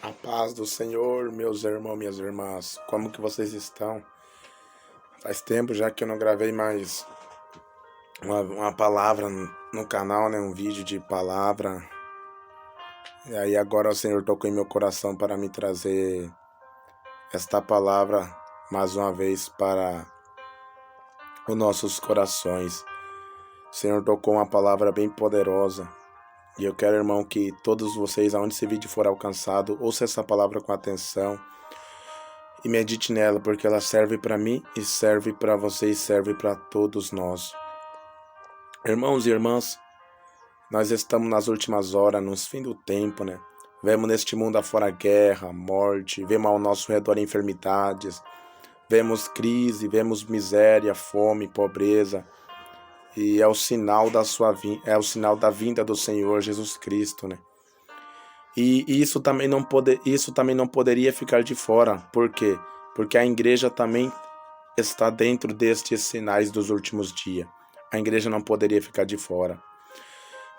A paz do Senhor, meus irmãos, minhas irmãs, como que vocês estão? Faz tempo já que eu não gravei mais uma palavra no canal, né? Um vídeo de palavra. E aí agora o Senhor tocou em meu coração para me trazer esta palavra mais uma vez para os nossos corações. O Senhor tocou uma palavra bem poderosa. E eu quero, irmão, que todos vocês, aonde esse vídeo for alcançado, ouça essa palavra com atenção e medite nela, porque ela serve para mim e serve para vocês, serve para todos nós. Irmãos e irmãs, nós estamos nas últimas horas, nos fim do tempo, né? Vemos neste mundo afora guerra, morte, vemos ao nosso redor enfermidades, vemos crise, vemos miséria, fome, pobreza. E é o sinal é o sinal da vinda do Senhor Jesus Cristo, né? E isso também não poderia ficar de fora. Por quê? Porque a igreja também está dentro destes sinais dos últimos dias. A igreja não poderia ficar de fora.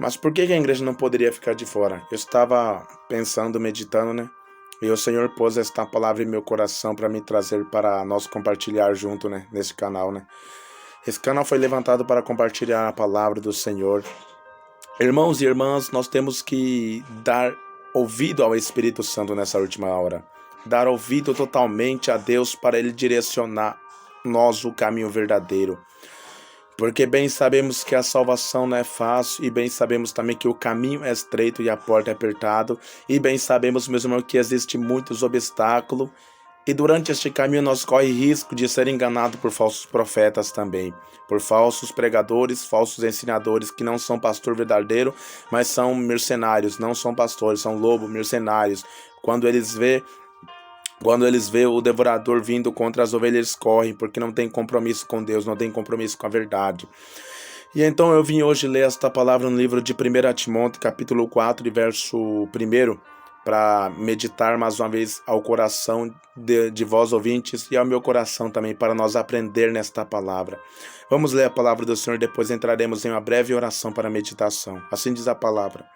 Mas por que a igreja não poderia ficar de fora? Eu estava pensando, meditando, né? E o Senhor pôs esta palavra em meu coração para me trazer para nós compartilhar junto, né? Nesse canal, né? Esse canal foi levantado para compartilhar a palavra do Senhor. Irmãos e irmãs, nós temos que dar ouvido ao Espírito Santo nessa última hora. Dar ouvido totalmente a Deus para Ele direcionar nós o caminho verdadeiro. Porque bem sabemos que a salvação não é fácil, e bem sabemos também que o caminho é estreito e a porta é apertada, e bem sabemos, meus irmãos, que existem muitos obstáculos, e durante este caminho nós corremos risco de ser enganado por falsos profetas também, por falsos pregadores, falsos ensinadores que não são pastor verdadeiro, mas são mercenários, não são pastores, são lobos mercenários. Quando eles vê o devorador vindo contra as ovelhas, eles correm, porque não tem compromisso com Deus, não tem compromisso com a verdade. E então eu vim hoje ler esta palavra no livro de 1 Timóteo, capítulo 4, verso 1, para meditar mais uma vez ao coração de vós ouvintes e ao meu coração também, para nós aprender nesta palavra. Vamos ler a palavra do Senhor, depois entraremos em uma breve oração para a meditação. Assim diz a palavra.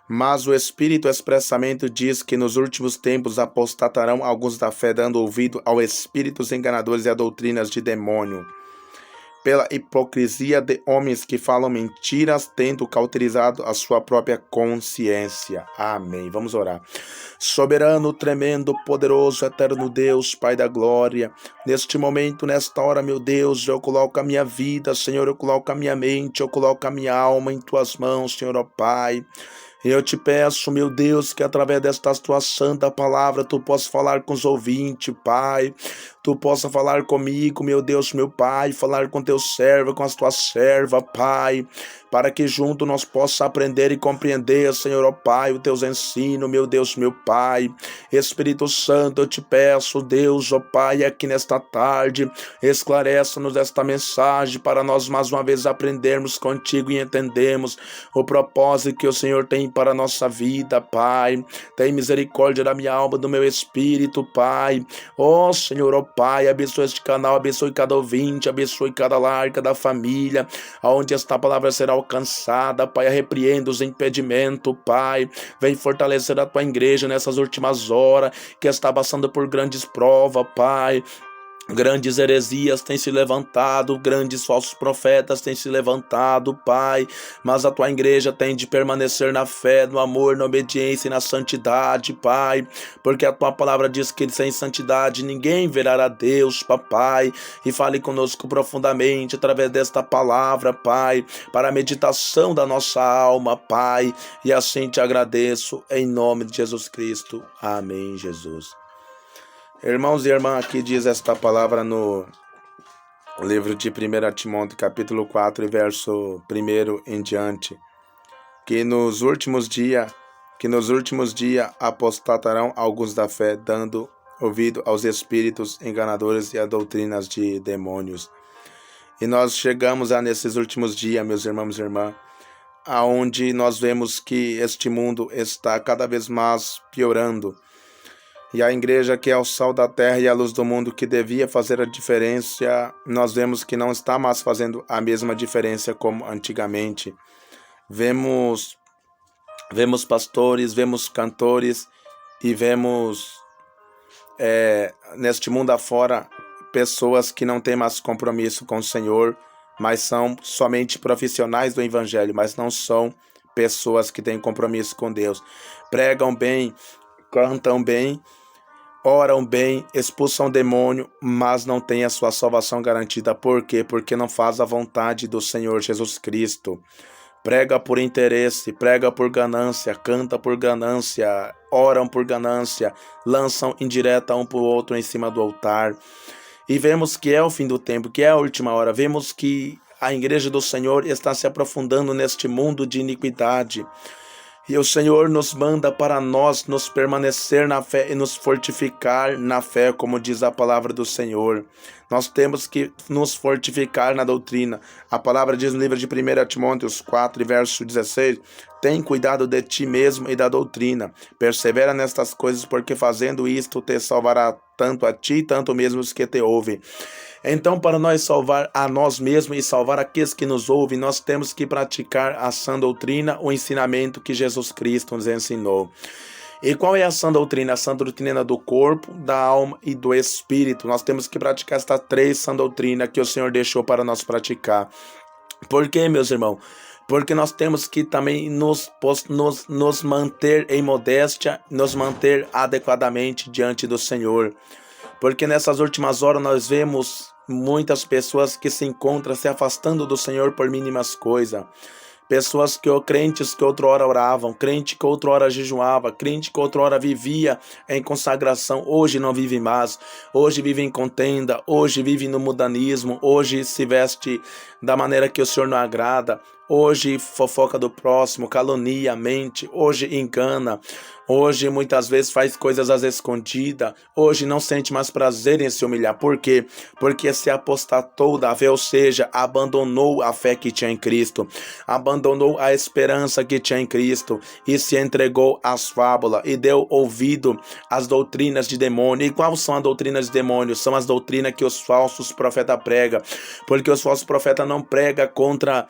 Mas o Espírito expressamente diz que nos últimos tempos apostatarão alguns da fé, dando ouvido aos espíritos enganadores e a doutrinas de demônio, pela hipocrisia de homens que falam mentiras, tendo cauterizado a sua própria consciência. Amém. Vamos orar. Soberano, tremendo, poderoso, eterno Deus, Pai da glória, neste momento, nesta hora, meu Deus, eu coloco a minha vida, Senhor, eu coloco a minha mente, eu coloco a minha alma em Tuas mãos, Senhor, ó Pai. Eu te peço, meu Deus, que através desta tua santa palavra tu possa falar com os ouvintes, Pai. Tu possa falar comigo, meu Deus, meu Pai, falar com teu servo, com as tuas servas, Pai, para que junto nós possa aprender e compreender, Senhor, ó Pai, os teus ensinos, meu Deus, meu Pai. Espírito Santo, eu te peço, Deus, ó Pai, aqui nesta tarde, esclareça-nos esta mensagem para nós mais uma vez aprendermos contigo e entendermos o propósito que o Senhor tem para a nossa vida, Pai. Tem misericórdia da minha alma, do meu espírito, Pai. Ó Senhor, ó Pai, abençoe este canal, abençoe cada ouvinte, abençoe cada lar, cada família, aonde esta palavra será alcançada, Pai. Repreenda os impedimentos, Pai. Vem fortalecer a tua igreja nessas últimas horas, que está passando por grandes provas, Pai. Grandes heresias têm se levantado, grandes falsos profetas têm se levantado, Pai, mas a tua igreja tem de permanecer na fé, no amor, na obediência e na santidade, Pai, porque a tua palavra diz que sem santidade ninguém verá a Deus, Papai, e fale conosco profundamente através desta palavra, Pai, para a meditação da nossa alma, Pai, e assim te agradeço, em nome de Jesus Cristo. Amém, Jesus. Irmãos e irmãs, aqui diz esta palavra no livro de 1 Timóteo, capítulo 4, verso 1 em diante, que nos últimos dias apostatarão alguns da fé, dando ouvido aos espíritos enganadores e a doutrinas de demônios. E nós chegamos nesses últimos dias, meus irmãos e irmãs, aonde nós vemos que este mundo está cada vez mais piorando. E a igreja, que é o sal da terra e a luz do mundo, que devia fazer a diferença, nós vemos que não está mais fazendo a mesma diferença como antigamente. Vemos pastores, vemos cantores e vemos neste mundo afora pessoas que não têm mais compromisso com o Senhor, mas são somente profissionais do Evangelho, mas não são pessoas que têm compromisso com Deus. Pregam bem, cantam bem, oram bem, expulsam demônio, mas não têm a sua salvação garantida. Por quê? Porque não faz a vontade do Senhor Jesus Cristo. Prega por interesse, prega por ganância, canta por ganância, oram por ganância, lançam indireta um para o outro em cima do altar. E vemos que é o fim do tempo, que é a última hora. Vemos que a igreja do Senhor está se aprofundando neste mundo de iniquidade. E o Senhor nos manda para nós nos permanecer na fé e nos fortificar na fé, como diz a palavra do Senhor. Nós temos que nos fortificar na doutrina. A palavra diz no livro de 1 Timóteo 4, verso 16, tem cuidado de ti mesmo e da doutrina. Persevera nestas coisas, porque fazendo isto te salvará tanto a ti, tanto mesmo os que te ouvem. Então, para nós salvar a nós mesmos e salvar aqueles que nos ouvem, nós temos que praticar a sã doutrina, o ensinamento que Jesus Cristo nos ensinou. E qual é a sã doutrina? A sã doutrina do corpo, da alma e do espírito. Nós temos que praticar estas três sã doutrina que o Senhor deixou para nós praticar. Por quê, meus irmãos? Porque nós temos que também nos manter em modéstia, nos manter adequadamente diante do Senhor. Porque nessas últimas horas nós vemos muitas pessoas que se encontram se afastando do Senhor por mínimas coisas. Pessoas crentes que outrora oravam, crente que outrora jejuava, crente que outrora vivia em consagração, hoje não vive mais, hoje vive em contenda, hoje vive no mudanismo, hoje se veste da maneira que o Senhor não agrada, hoje fofoca do próximo, calunia, mente, hoje engana, hoje muitas vezes faz coisas às escondidas, hoje não sente mais prazer em se humilhar. Por quê? Porque se apostatou da fé, ou seja, abandonou a fé que tinha em Cristo, abandonou a esperança que tinha em Cristo e se entregou às fábulas e deu ouvido às doutrinas de demônio. E quais são as doutrinas de demônio? São as doutrinas que os falsos profetas pregam, porque os falsos profetas não pregam contra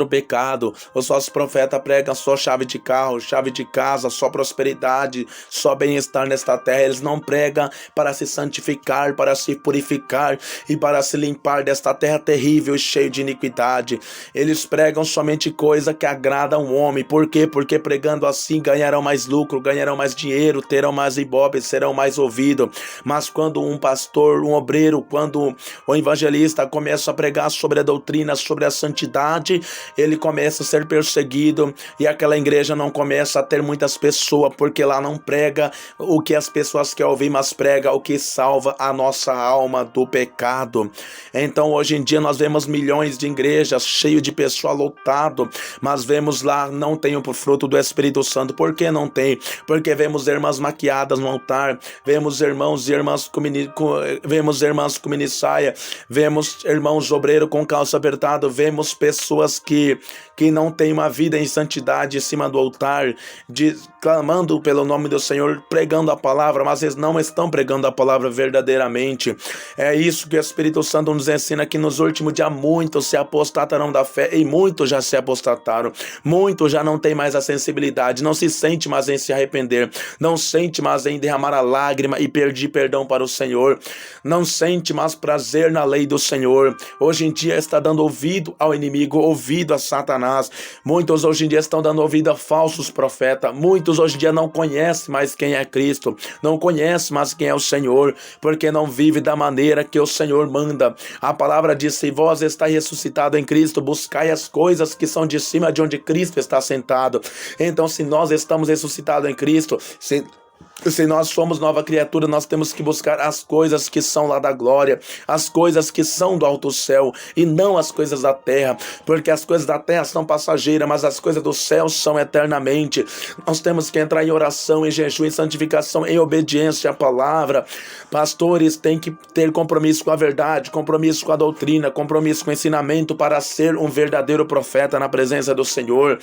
o pecado. Os falsos profetas pregam só chave de carro, chave de casa, só prosperidade, só bem-estar nesta terra. Eles não pregam para se santificar, para se purificar e para se limpar desta terra terrível e cheia de iniquidade. Eles pregam somente coisa que agrada ao homem. Por quê? Porque pregando assim ganharão mais lucro, ganharão mais dinheiro, terão mais ibope, serão mais ouvidos. Mas quando um pastor, um obreiro, quando o evangelista começa a pregar sobre a doutrina, sobre a santidade, ele começa a ser perseguido e aquela igreja não começa a ter muitas pessoas, porque lá não prega o que as pessoas querem ouvir, mas prega o que salva a nossa alma do pecado. Então hoje em dia nós vemos milhões de igrejas cheias de pessoa lotado, mas vemos lá não tem o fruto do Espírito Santo. Por que não tem? Porque vemos irmãs maquiadas no altar, vemos irmãos e irmãs vemos irmãs com mini saia, vemos irmãos obreiros com calça apertada, vemos pessoas que não têm uma vida em santidade em cima do altar, clamando pelo nome do Senhor, pregando a palavra, mas eles não estão pregando a palavra verdadeiramente. É isso que o Espírito Santo nos ensina, que nos últimos dias muitos se apostatarão da fé, e muitos já se apostataram, muitos já não têm mais a sensibilidade, não se sente mais em se arrepender, não sente mais em derramar a lágrima e pedir perdão para o Senhor, não sente mais prazer na lei do Senhor. Hoje em dia está dando ouvido ao inimigo, ouvido a Satanás. Muitos hoje em dia estão dando ouvido a falsos profetas. Muitos hoje em dia não conhecem mais quem é Cristo, não conhecem mais quem é o Senhor, porque não vive da maneira que o Senhor manda. A palavra diz: se vós estáis ressuscitado em Cristo, buscai as coisas que são de cima, de onde Cristo está sentado. Então, se nós estamos ressuscitados em Cristo, se nós somos nova criatura, nós temos que buscar as coisas que são lá da glória, as coisas que são do alto céu, e não as coisas da terra, porque as coisas da terra são passageiras, mas as coisas do céu são eternamente. Nós temos que entrar em oração, em jejum, em santificação, em obediência à palavra. Pastores têm que ter compromisso com a verdade, compromisso com a doutrina, compromisso com o ensinamento, para ser um verdadeiro profeta na presença do Senhor.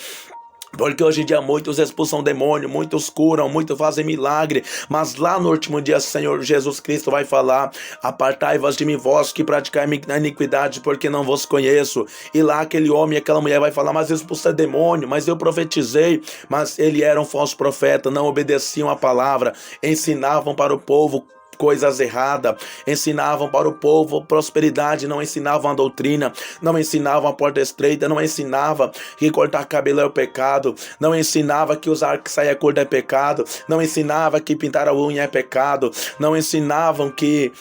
Porque hoje em dia muitos expulsam demônio, muitos curam, muitos fazem milagre, mas lá no último dia, Senhor Jesus Cristo vai falar: apartai-vos de mim, vós que praticai a iniquidade, porque não vos conheço. E lá aquele homem e aquela mulher vai falar: mas eu expulsei demônio, mas eu profetizei. Mas ele era um falso profeta, não obedeciam a palavra, ensinavam para o povo coisas erradas, ensinavam para o povo prosperidade, não ensinavam a doutrina, não ensinavam a porta estreita, não ensinavam que cortar cabelo é o pecado, não ensinava que usar saia curta é pecado, não ensinava que pintar a unha é pecado, não ensinavam que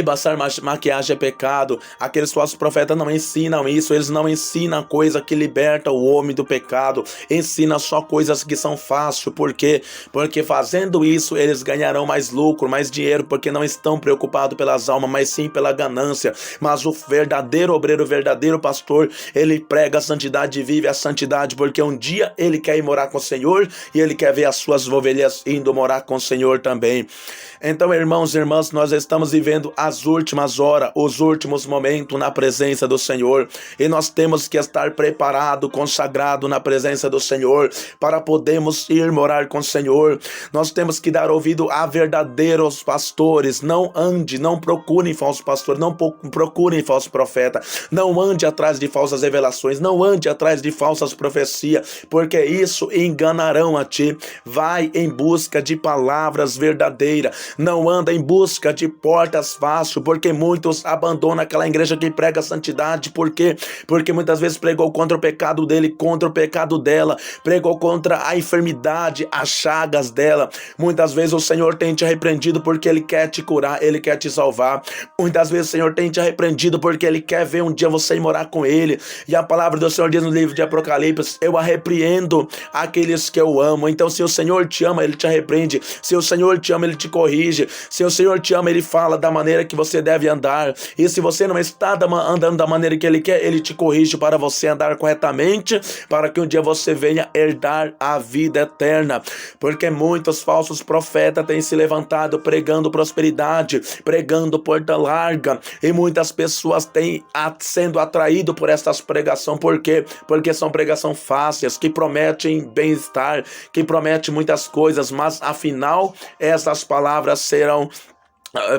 passar maquiagem é pecado. Aqueles falsos profetas não ensinam isso. Eles não ensinam coisa que liberta o homem do pecado. Ensinam só coisas que são fáceis. Por quê? Porque fazendo isso eles ganharão mais lucro, mais dinheiro, porque não estão preocupados pelas almas, mas sim pela ganância. Mas o verdadeiro obreiro, o verdadeiro pastor, ele prega a santidade e vive a santidade, porque um dia ele quer ir morar com o Senhor e ele quer ver as suas ovelhas indo morar com o Senhor também. Então, irmãos e irmãs, nós estamos vivendo as últimas horas, os últimos momentos na presença do Senhor, e nós temos que estar preparado, consagrado na presença do Senhor, para podermos ir morar com o Senhor. Nós temos que dar ouvido a verdadeiros pastores. Não procurem falsos pastores, não procurem falsos profetas, não ande atrás de falsas revelações, não ande atrás de falsas profecias, porque isso enganarão a ti. Vai em busca de palavras verdadeiras, não anda em busca de portas fáceis, porque muitos abandonam aquela igreja que prega santidade. Por quê? Porque muitas vezes pregou contra o pecado dele, contra o pecado dela, pregou contra a enfermidade, as chagas dela. Muitas vezes o Senhor tem te repreendido porque Ele quer te curar, Ele quer te salvar. Muitas vezes o Senhor tem te repreendido porque Ele quer ver um dia você ir morar com Ele. E a palavra do Senhor diz no livro de Apocalipse: eu a repreendo aqueles que eu amo. Então, se o Senhor te ama, Ele te repreende. Se o Senhor te ama, Ele te corrige. Se o Senhor te ama, Ele fala da maneira que você deve andar. E se você não está andando da maneira que Ele quer, Ele te corrige para você andar corretamente, para que um dia você venha herdar a vida eterna. Porque muitos falsos profetas têm se levantado pregando prosperidade, pregando porta larga, e muitas pessoas têm sendo atraídas por essas pregações. Por quê? Porque são pregações fáceis, que prometem bem-estar, que prometem muitas coisas, mas afinal essas palavras serão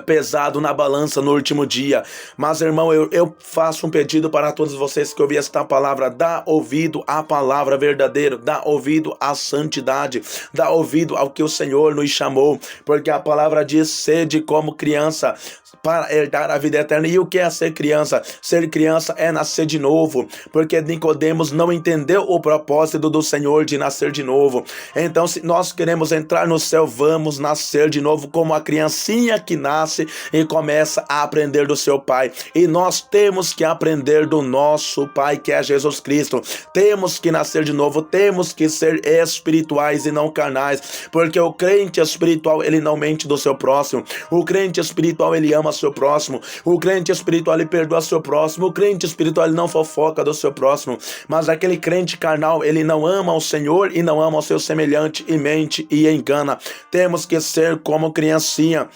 pesado na balança no último dia. Mas, irmão, eu faço um pedido para todos vocês que ouvem esta palavra: dá ouvido à palavra verdadeira, dá ouvido à santidade, dá ouvido ao que o Senhor nos chamou, porque a palavra diz: sede como criança, para herdar a vida eterna. E o que é ser criança? Ser criança é nascer de novo, porque Nicodemos não entendeu o propósito do Senhor de nascer de novo. Então, se nós queremos entrar no céu, vamos nascer de novo como a criancinha que nasce e começa a aprender do seu pai. E nós temos que aprender do nosso pai, que é Jesus Cristo. Temos que nascer de novo, temos que ser espirituais e não carnais, porque o crente espiritual, ele não mente do seu próximo. O crente espiritual, ele ama seu próximo. O crente espiritual, ele perdoa seu próximo. O crente espiritual, ele não fofoca do seu próximo. Mas aquele crente carnal, ele não ama o Senhor e não ama o seu semelhante, e mente e engana. Temos que ser como criancinha.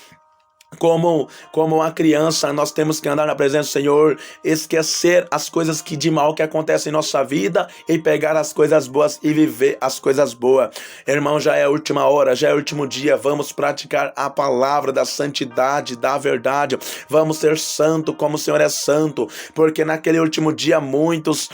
Como uma criança, nós temos que andar na presença do Senhor, esquecer as coisas de mal que acontecem em nossa vida e pegar as coisas boas e viver as coisas boas. Irmão, já é a última hora, já é o último dia. Vamos praticar a palavra da santidade, da verdade. Vamos ser santo como o Senhor é santo, porque naquele último dia muitos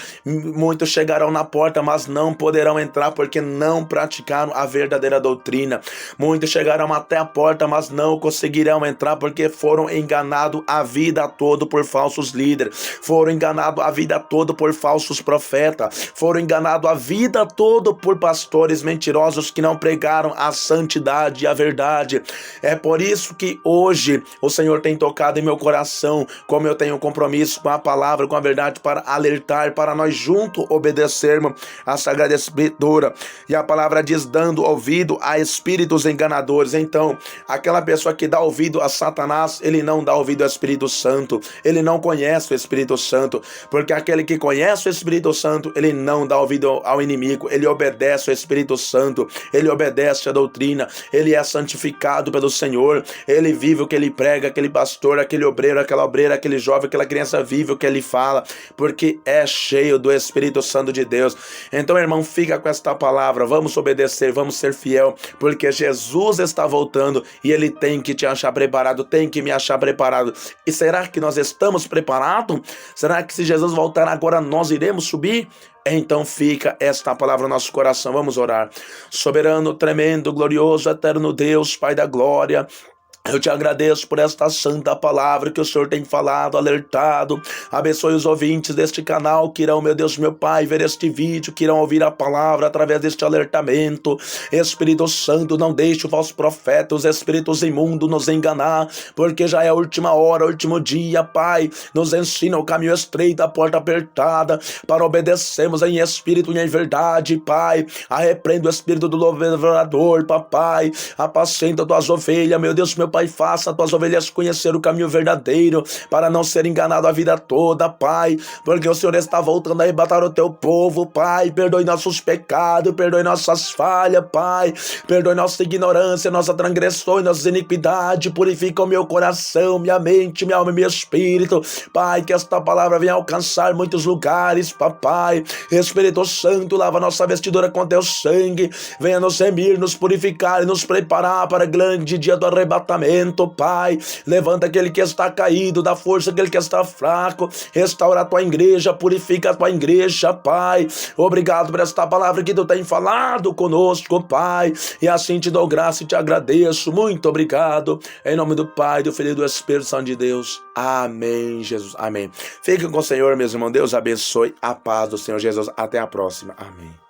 chegarão na porta, mas não poderão entrar, porque não praticaram a verdadeira doutrina. Muitos chegarão até a porta, mas não conseguirão entrar, porque foram enganados a vida toda por falsos líderes, foram enganados a vida toda por falsos profetas, foram enganados a vida toda por pastores mentirosos que não pregaram a santidade e a verdade. É por isso que hoje o Senhor tem tocado em meu coração, como eu tenho compromisso com a palavra, com a verdade, para alertar, para nós juntos obedecermos a Sagrada Escritura. E a palavra diz: dando ouvido a espíritos enganadores. Então, aquela pessoa que dá ouvido a Satanás, ele não dá ouvido ao Espírito Santo, ele não conhece o Espírito Santo, porque aquele que conhece o Espírito Santo, ele não dá ouvido ao inimigo, ele obedece ao Espírito Santo, ele obedece à doutrina, ele é santificado pelo Senhor, ele vive o que ele prega, aquele pastor, aquele obreiro, aquela obreira, aquele jovem, aquela criança vive o que ele fala, porque é cheio do Espírito Santo de Deus. Então, irmão, fica com esta palavra, vamos obedecer, vamos ser fiel, porque Jesus está voltando e ele tem que te achar preparado, tem que me achar preparado. E será que nós estamos preparados? Será que se Jesus voltar agora nós iremos subir? Então fica esta palavra no nosso coração, vamos orar. Soberano, tremendo, glorioso, eterno Deus, Pai da glória, eu te agradeço por esta santa palavra que o Senhor tem falado, alertado. Abençoe os ouvintes deste canal que irão, meu Deus, meu Pai, ver este vídeo, que irão ouvir a palavra através deste alertamento. Espírito Santo, não deixe o falso profeta, os espíritos imundos nos enganar, porque já é a última hora, o último dia, Pai. Nos ensina o caminho estreito, a porta apertada, para obedecermos em espírito e em verdade, Pai. Arreprenda o espírito do lavrador, Papai. Apacenta tuas ovelhas, meu Deus, meu Pai. Faça as tuas ovelhas conhecer o caminho verdadeiro, para não ser enganado a vida toda, Pai, porque o Senhor está voltando a arrebatar o teu povo, Pai. Perdoe nossos pecados, perdoe nossas falhas, Pai, perdoe nossa ignorância, nossa transgressão e nossas iniquidades. Purifica o meu coração, minha mente, minha alma e meu espírito, Pai, que esta palavra venha alcançar muitos lugares, Papai. Espírito Santo, lava nossa vestidura com teu sangue, venha nos remir, nos purificar e nos preparar para o grande dia do arrebatamento, Pai. Levanta aquele que está caído, dá força aquele que está fraco, restaura a tua igreja, purifica a tua igreja, Pai. Obrigado por esta palavra que tu tem falado conosco, Pai, e assim te dou graça e te agradeço. Muito obrigado, em nome do Pai, do Filho e do Espírito Santo de Deus. Amém, Jesus, amém. Fiquem com o Senhor, meus irmãos. Deus abençoe, a paz do Senhor Jesus. Até a próxima, amém.